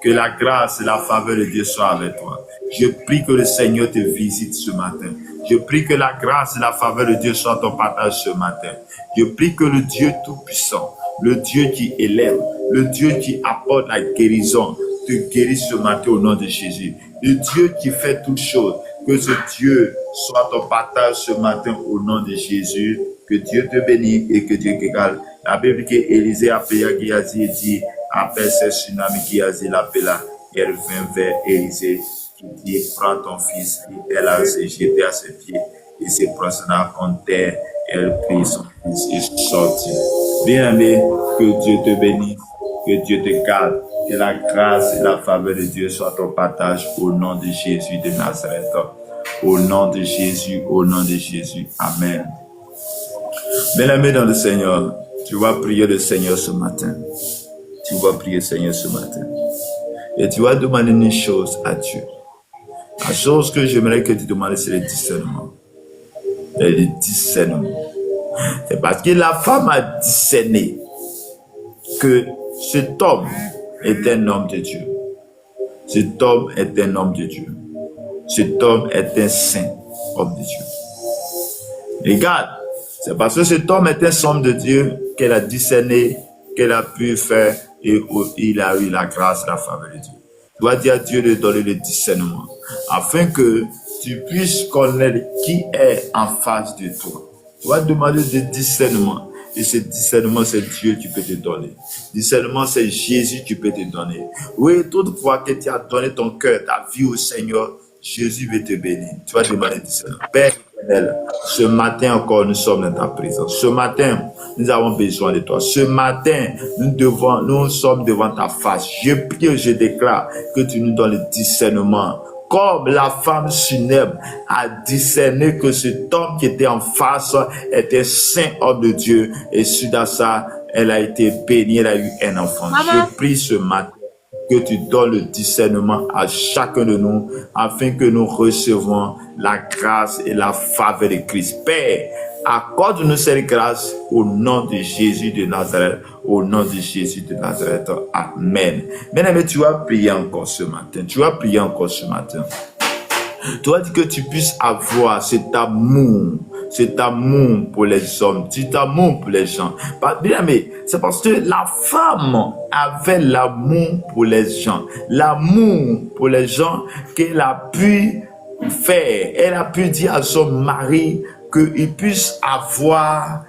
Que la grâce et la faveur de Dieu soient avec toi. Je prie que le Seigneur te visite ce matin. Je prie que la grâce et la faveur de Dieu soient ton partage ce matin. Je prie que le Dieu Tout-Puissant, le Dieu qui élève, le Dieu qui apporte la guérison, te guérisse ce matin au nom de Jésus. Le Dieu qui fait toutes choses, que ce Dieu soit ton partage ce matin au nom de Jésus. Que Dieu te bénisse et que Dieu t'égale. La Bible que Élisée appela Géasi et dit, après ce tsunami Géasi l'appela, elle vint vers Élisée qui dit, prends ton fils. Et elle a se jeté à ses pieds et se prosterna contre terre. Elle prit son fils et sortit. Bien-aimé, que Dieu te bénisse, que Dieu te garde, que la grâce et la faveur de Dieu soient ton partage au nom de Jésus de Nazareth. Au nom de Jésus, au nom de Jésus. Amen. Bien-aimé dans le Seigneur, tu vas prier le Seigneur ce matin. Tu vas prier le Seigneur ce matin. Et tu vas demander une chose à Dieu. La chose que j'aimerais que tu demandes, c'est le discernement. Le discernement. C'est parce que la femme a discerné que cet homme est un homme de Dieu. Cet homme est un homme de Dieu. Cet homme est un saint homme de Dieu. Regarde, c'est parce que cet homme est un homme de Dieu qu'elle a discerné, qu'elle a pu faire et il a eu la grâce, la faveur de Dieu. Tu vas dire à Dieu de donner le discernement afin que tu puisses connaître qui est en face de toi. Tu vas demander du discernement. Et ce discernement, c'est Dieu qui peut te donner. Discernement, c'est Jésus qui peut te donner. Oui, toutefois que tu as donné ton cœur, ta vie au Seigneur, Jésus veut te bénir. Tu vas demander discernement. Père éternel, ce matin encore, nous sommes dans ta présence. Ce matin, nous avons besoin de toi. Ce matin, nous sommes devant ta face. Je prie, je déclare que tu nous donnes le discernement. Comme la femme Sunem a discerné que cet homme qui était en face était saint homme de Dieu. Et suite à ça, elle a été bénie, elle a eu un enfant. Maman. Je prie ce matin que tu donnes le discernement à chacun de nous afin que nous recevons la grâce et la faveur de Christ. Père, accorde-nous cette grâce au nom de Jésus de Nazareth. Au nom de Jésus de Nazareth. Amen. Bien-aimé, tu vas prier encore ce matin. Tu vas prier encore ce matin. Tu vas dire que tu puisses avoir cet amour pour les hommes, cet amour pour les gens. Bien, mais c'est parce que la femme avait l'amour pour les gens. L'amour pour les gens qu'elle a pu faire. Elle a pu dire à son mari qu'il puisse avoir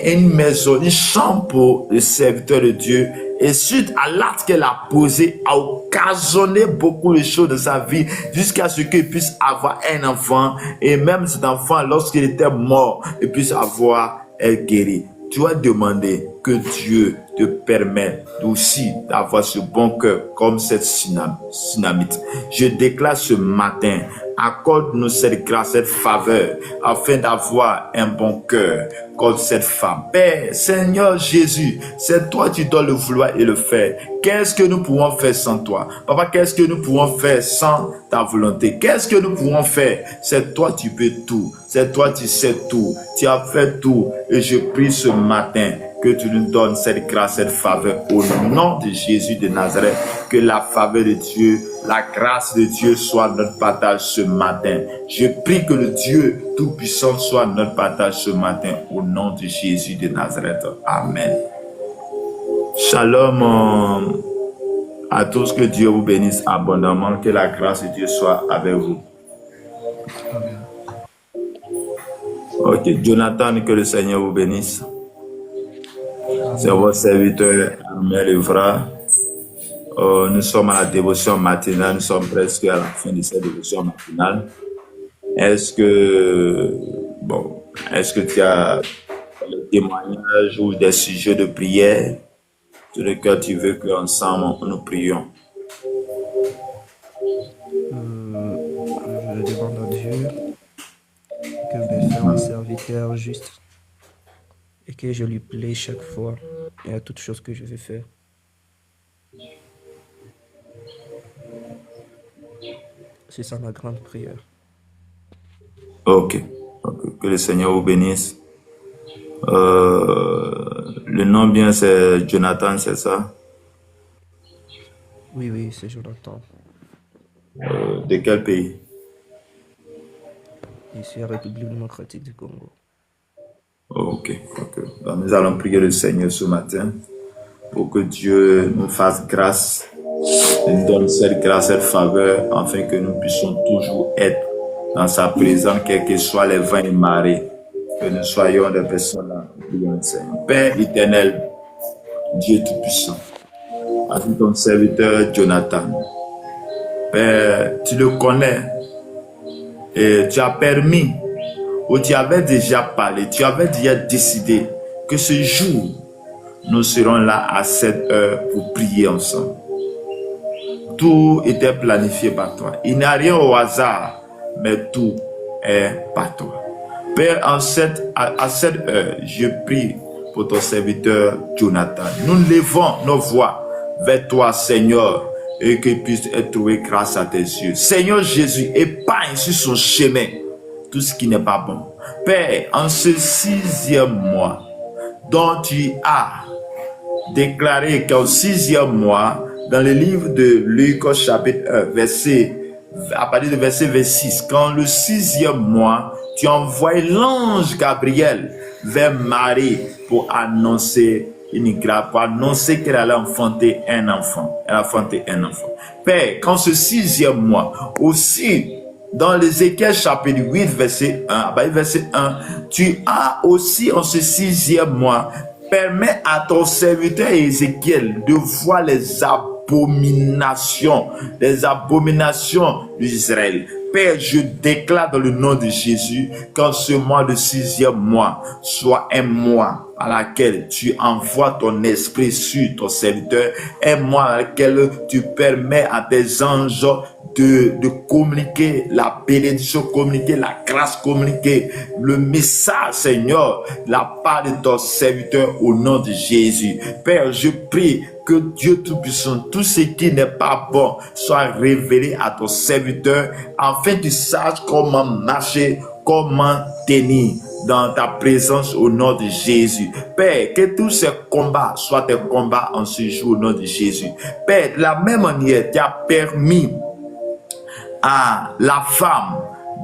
une maison, une chambre pour le serviteur de Dieu. Et suite à l'acte qu'elle a posé, a occasionné beaucoup de choses dans sa vie jusqu'à ce qu'il puisse avoir un enfant. Et même cet enfant, lorsqu'il était mort, il puisse avoir guéri. Tu vas demander que Dieu te permette aussi d'avoir ce bon cœur comme cette Sunamite. Je déclare ce matin, accorde-nous cette grâce, cette faveur, afin d'avoir un bon cœur comme cette femme. Père, Seigneur Jésus, c'est toi qui dois le vouloir et le faire. Qu'est-ce que nous pouvons faire sans toi? Papa, qu'est-ce que nous pouvons faire sans ta volonté? Qu'est-ce que nous pouvons faire? C'est toi qui peux tout. C'est toi qui sais tout. Tu as fait tout. Et je prie ce matin que tu nous donnes cette grâce, cette faveur au nom de Jésus de Nazareth. Que la faveur de Dieu, la grâce de Dieu soit notre partage ce matin. Je prie que le Dieu Tout-Puissant soit notre partage ce matin au nom de Jésus de Nazareth. Amen. Shalom à tous, que Dieu vous bénisse abondamment, que la grâce de Dieu soit avec vous. Ok, Jonathan, que le Seigneur vous bénisse. C'est votre serviteur, Armel Evra. Nous sommes à la dévotion matinale, nous sommes presque à la fin de cette dévotion matinale. Est-ce que tu as des témoignages ou des sujets de prière sur lesquels tu veux qu'ensemble nous prions? Je demande à Dieu que me fasse un serviteur juste et que je lui plaise chaque fois et à toute chose que je vais faire. C'est ça ma grande prière. Ok. Que le Seigneur vous bénisse. Le nom bien c'est Jonathan, c'est ça? Oui, c'est Jonathan. De quel pays? Ici à République démocratique du Congo. Ok. Donc, nous allons prier le Seigneur ce matin pour que Dieu nous fasse grâce, nous donne cette grâce, cette faveur, afin que nous puissions toujours être dans sa présence, quels que soient les vents et marées, que nous soyons des personnes là. Père éternel, Dieu Tout-Puissant, avec ton serviteur Jonathan, Père, tu le connais et tu as permis, ou tu avais déjà parlé, tu avais déjà décidé que ce jour, nous serons là à cette heure pour prier ensemble. Tout était planifié par toi. Il n'y a rien au hasard, mais tout est par toi. Père, à cette heure, je prie pour ton serviteur Jonathan. Nous levons nos voix vers toi, Seigneur, et qu'il puisse être trouvé grâce à tes yeux. Seigneur Jésus, épargne sur son chemin tout ce qui n'est pas bon. Père, en ce 6e mois, dont tu as déclaré qu'au 6e mois, dans le livre de Luc, chapitre 1, à partir du verset 26, quand le 6e mois, tu envoies l'ange Gabriel vers Marie pour annoncer pour annoncer qu'elle allait enfanter un enfant. Elle a enfanté un enfant. Père, quand ce 6e mois, aussi, dans l'Ézéchiel chapitre 8, verset 1, tu as aussi en ce 6e mois, permet à ton serviteur Ézéchiel de voir les abominations d'Israël. Père, je déclare dans le nom de Jésus qu'en ce mois de 6e mois soit un mois à laquelle tu envoies ton esprit sur ton serviteur, un mois à laquelle tu permets à tes anges de communiquer la bénédiction, communiquer la grâce, communiquer le message, Seigneur, la part de ton serviteur au nom de Jésus. Père, je prie que Dieu Tout-Puissant, tout ce qui n'est pas bon, soit révélé à ton serviteur, afin que tu saches comment marcher, comment tenir dans ta présence au nom de Jésus. Père, que tous ces combats soient des combats en ce jour au nom de Jésus. Père, de la même manière, tu as permis à la femme,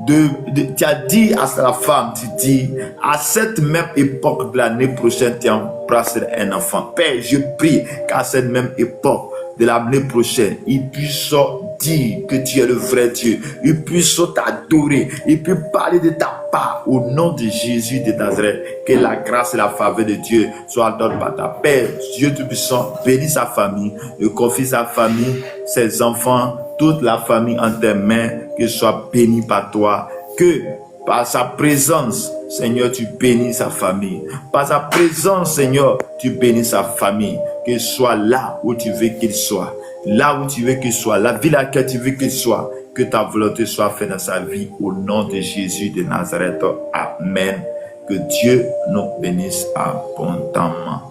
tu as dit à la femme, tu dis, à cette même époque de l'année prochaine, tu embrasseras un enfant. Père, je prie qu'à cette même époque de l'année prochaine, ils puissent dire que tu es le vrai Dieu. Ils puissent t'adorer. Ils puissent parler de ta part au nom de Jésus de Nazareth. Que la grâce et la faveur de Dieu soient dans par ta Père. Dieu Tout-Puissant, bénis sa famille, confie sa famille, ses enfants, toute la famille en tes mains, que soit bénie par toi, que par sa présence, Seigneur, tu bénis sa famille. Par sa présence, Seigneur, tu bénis sa famille. Qu'il soit là où tu veux qu'il soit. Là où tu veux qu'il soit. La ville à laquelle tu veux qu'il soit. Que ta volonté soit faite dans sa vie. Au nom de Jésus de Nazareth. Amen. Que Dieu nous bénisse abondamment.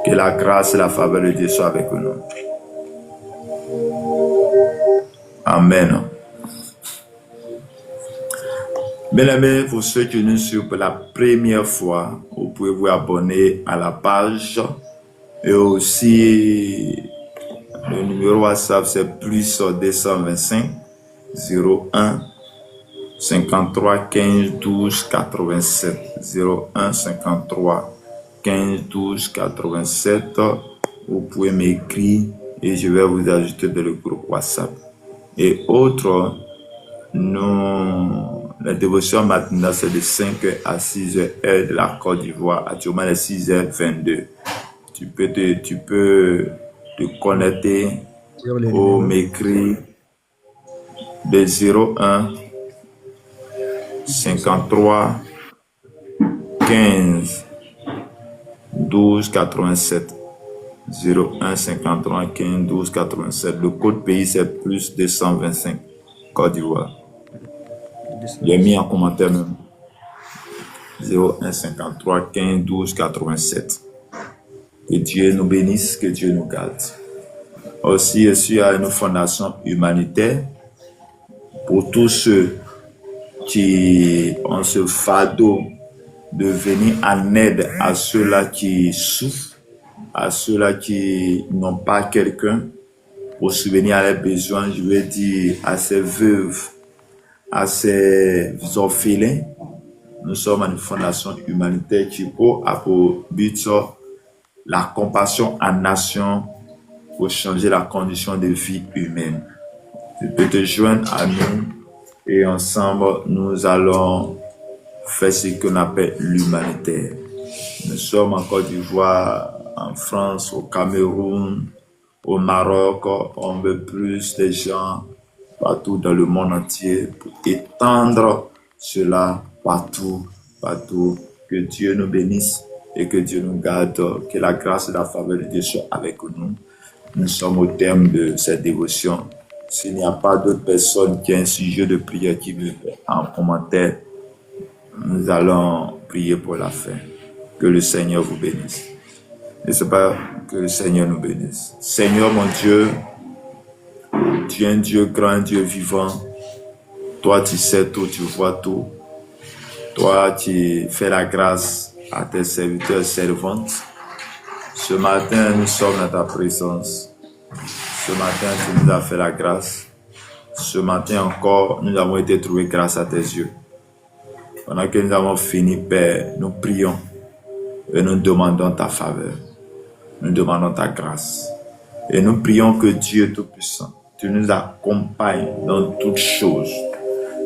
Que la grâce et la faveur de Dieu soient avec nous. Amen. Bien-aimés, pour ceux qui nous suivent pour la première fois, vous pouvez vous abonner à la page. Et aussi, le numéro WhatsApp, c'est plus 225 01 53 15 12 87. 01 53 15 12 87. Vous pouvez m'écrire et je vais vous ajouter dans le groupe WhatsApp. Et autre, la dévotion matinale, c'est de 5h à 6h, heure de la Côte d'Ivoire. Actuellement, il est 6h22. Tu peux te de connecter Sur le au numéro m'écrit de 01 53 15 12 87. 01 53 15 12 87. Le code pays c'est plus 225 Côte d'Ivoire. J'ai mis en commentaire même 01 53 15 12 87. Que Dieu nous bénisse, que Dieu nous garde. Aussi, je suis à une fondation humanitaire pour tous ceux qui ont ce fardeau de venir en aide à ceux-là qui souffrent, à ceux-là qui n'ont pas quelqu'un pour subvenir à leurs besoins, je veux dire à ces veuves, à ces orphelins. Nous sommes une fondation humanitaire qui a pour but la compassion en nation pour changer la condition de vie humaine. Tu peux te joindre à nous et ensemble nous allons faire ce qu'on appelle l'humanitaire. Nous sommes en Côte d'Ivoire, en France, au Cameroun, au Maroc. On veut plus de gens partout dans le monde entier pour étendre cela partout. Que Dieu nous bénisse et que Dieu nous garde, que la grâce et la faveur de Dieu soient avec nous. Nous sommes au terme de cette dévotion. S'il n'y a pas d'autres personnes qui ont un sujet de prière qui veut en commentaire, nous allons prier pour la fin. Que le Seigneur vous bénisse. Et c'est pas que le Seigneur nous bénisse. Seigneur mon Dieu, tu es un Dieu grand, un Dieu vivant. Toi tu sais tout, tu vois tout. Toi tu fais la grâce à tes serviteurs et servantes. Ce matin nous sommes dans ta présence. Ce matin tu nous as fait la grâce. Ce matin encore nous avons été trouvés grâce à tes yeux. Pendant que nous avons fini, Père, nous prions et nous demandons ta faveur. Nous demandons ta grâce. Et nous prions que Dieu Tout-Puissant, tu nous accompagnes dans toutes choses.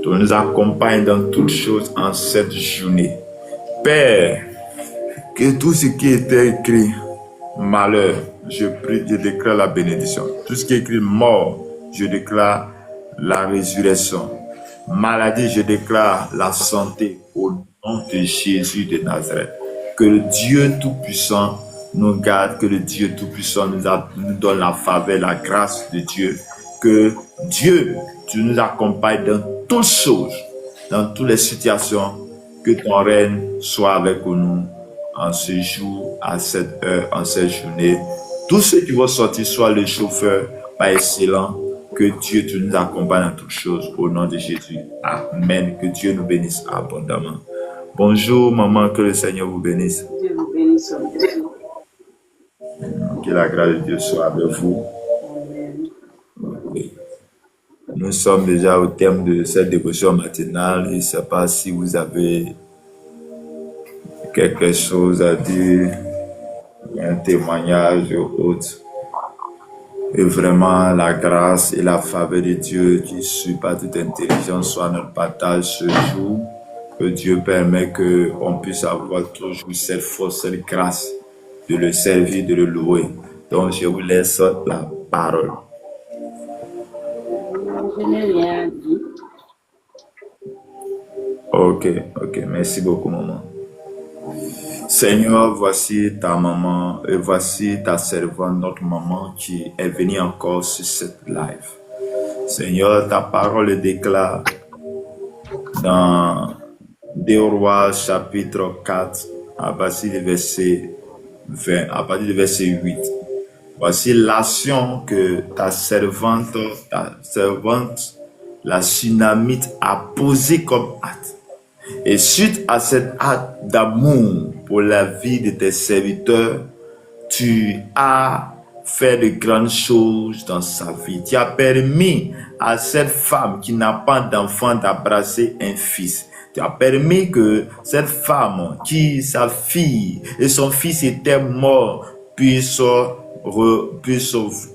Tu nous accompagnes dans toutes choses en cette journée. Père, que tout ce qui était écrit, malheur, je prie, je déclare la bénédiction. Tout ce qui est écrit mort, je déclare la résurrection. Maladie, je déclare la santé au nom de Jésus de Nazareth. Que le Dieu Tout-Puissant nous garde, que le Dieu Tout-Puissant nous donne la faveur, la grâce de Dieu. Que Dieu, tu nous accompagnes dans toutes choses, dans toutes les situations. Que ton règne soit avec nous en ce jour, à cette heure, en cette journée. Tous ceux qui vont sortir, soit le chauffeur, par excellent. Que Dieu tu nous accompagne dans toutes choses au nom de Jésus. Amen. Que Dieu nous bénisse abondamment. Bonjour maman, que le Seigneur vous bénisse. Dieu vous bénisse. Que la grâce de Dieu soit avec vous. Nous sommes déjà au terme de cette dévotion matinale. Je ne sais pas si vous avez quelque chose à dire, un témoignage ou autre. Et vraiment, la grâce et la faveur de Dieu qui surpasse toute intelligence soit notre partage ce jour. Que Dieu permet qu'on puisse avoir toujours cette force, cette grâce de le servir, de le louer. Donc, je vous laisse la parole. Je n'ai rien dit. Ok. Merci beaucoup, maman. Seigneur, voici ta maman et voici ta servante, notre maman qui est venue encore sur cette live. Seigneur, ta parole déclare dans 2 Rois chapitre 4 à partir du verset 20, à partir du verset 8. Voici l'action que ta servante, la Sunamite, a posée comme acte. Et suite à cet acte d'amour pour la vie de tes serviteurs, tu as fait de grandes choses dans sa vie. Tu as permis à cette femme qui n'a pas d'enfant d'embrasser un fils. Tu as permis que cette femme qui, sa fille et son fils étaient morts, puissent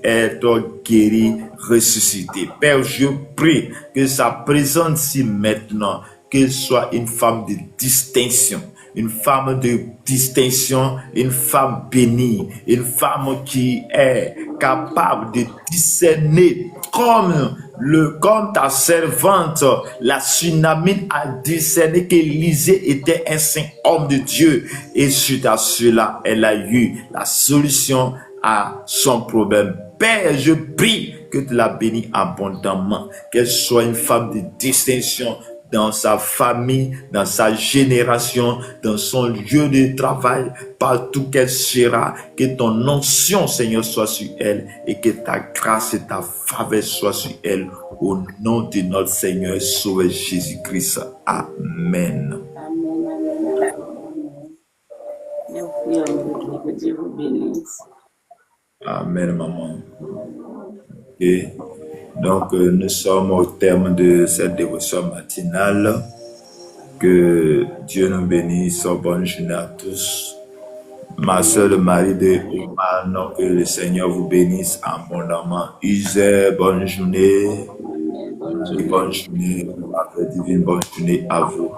être guéris, ressuscités. Père, je prie que sa présence ici maintenant, qu'elle soit une femme de distinction, une femme de distinction, une femme bénie, une femme qui est capable de discerner comme ta servante, la Sunamite a discerné qu'Élisée était un saint homme de Dieu. Et suite à cela, elle a eu la solution à son problème. Père, je prie que tu la bénis abondamment, qu'elle soit une femme de distinction dans sa famille, dans sa génération, dans son lieu de travail, partout qu'elle sera, que ton onction, Seigneur, soit sur elle et que ta grâce et ta faveur soient sur elle au nom de notre Seigneur et Sauveur Jésus-Christ. Amen. Amen. Merci, que Dieu vous bénisse. Amen, maman. Et donc, nous sommes au terme de cette dévotion matinale. Que Dieu nous bénisse. Bonne journée à tous. Ma soeur, le mari de Oman, que le Seigneur vous bénisse abondamment. Isère, bonne journée. Bonne journée. Divine, bonne journée à vous.